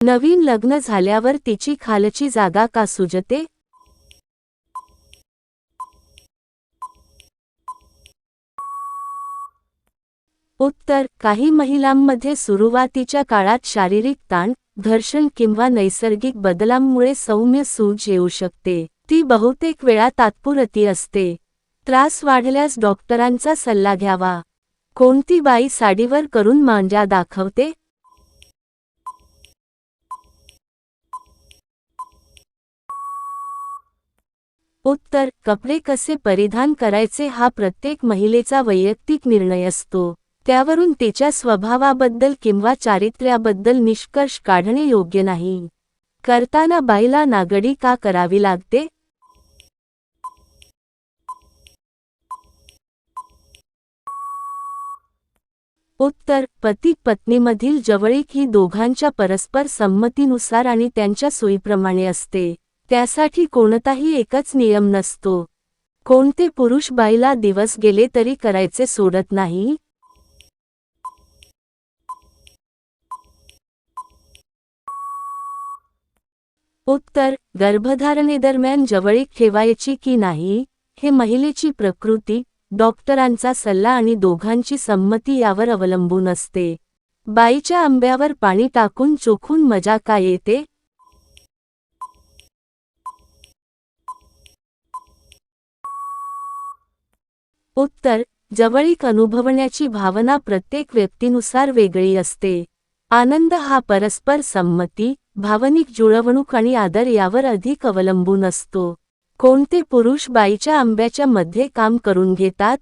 नवीन लग्न झाल्यावर तिची खालची जागा का सुजते? उत्तर: काही महिलांमध्ये सुरुवातीच्या काळात शारीरिक ताण, घर्षण किंवा नैसर्गिक बदलांमुळे सौम्य सूज येऊ शकते. ती बहुतेक वेळा तात्पुरती असते. त्रास वाढल्यास डॉक्टरांचा सल्ला घ्यावा. कोणती बाई साडीवर करून मांजा दाखवते? उत्तर: कपडे कसे परिधान करायचे हा प्रत्येक महिलेचा वैयक्तिक निर्णय असतो. त्यावरून तिच्या स्वभावाबद्दल किंवा चारित्र्याबद्दल निष्कर्ष काढणे योग्य नाही. करताना बाईला नागडी का करावी लागते? उत्तर: पती पत्नीमधील जवळीक ही दोघांच्या परस्पर संमतीनुसार आणि त्यांच्या सोयीप्रमाणे असते. त्यासाठी कोणताही एकच नियम नसतो. कोणते पुरुष बाईला दिवस गेले तरी करायचे सोडत नाही? उत्तर: गर्भधारणेदरम्यान जवळीक ठेवायची की नाही, हे महिलेची प्रकृती, डॉक्टरांचा सल्ला आणि दोघांची संमती यावर अवलंबून असते. बाईच्या आंब्यावर पाणी टाकून चोखून मजा का येते? उत्तर: जवळीक अनुभवण्याची भावना प्रत्येक व्यक्तीनुसार वेगळी असते. आनंद हा परस्पर संमती, भावनिक जुळवणूक आणि आदर यावर अधिक अवलंबून असतो. कोणते पुरुष बाईच्या आंब्याच्या मध्ये काम करून घेतात?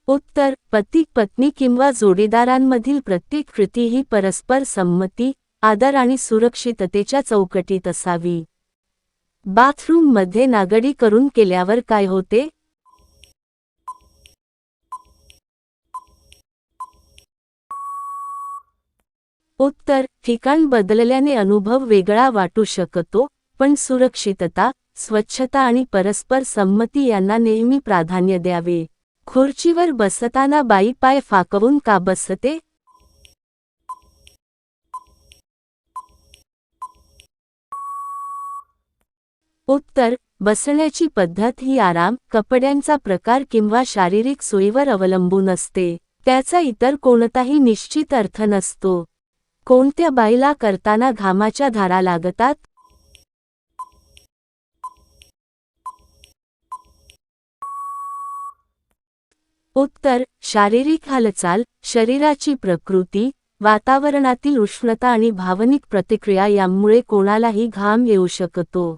उत्तर: पती पत्नी किंवा जोडीदारांमधील प्रत्येक कृती ही परस्पर संमती, आदर आणि सुरक्षिततेच्या चौकटीत असावी. बाथरूममध्ये नागडी करून केल्यावर काय होते? उत्तर: ठिकाण बदलल्याने अनुभव वेगळा वाटू शकतो, पण सुरक्षितता, स्वच्छता आणि परस्पर संमती यांना नेहमी प्राधान्य द्यावे. खुर्चीवर बसताना बाई पाय फाकवून का बसते? उत्तर: बसण्याची पद्धत ही आराम, कपड्यांचा प्रकार किंवा शारीरिक सोयीवर अवलंबून असते. त्याचा इतर कोणताही निश्चित अर्थ नसतो. कोणत्या बाईला करताना घामाच्या धारा लागतात? उत्तर: शारीरिक हालचाल, शरीराची प्रकृती, वातावरणातील उष्णता आणि भावनिक प्रतिक्रिया यांमुळे कोणालाही घाम येऊ शकतो.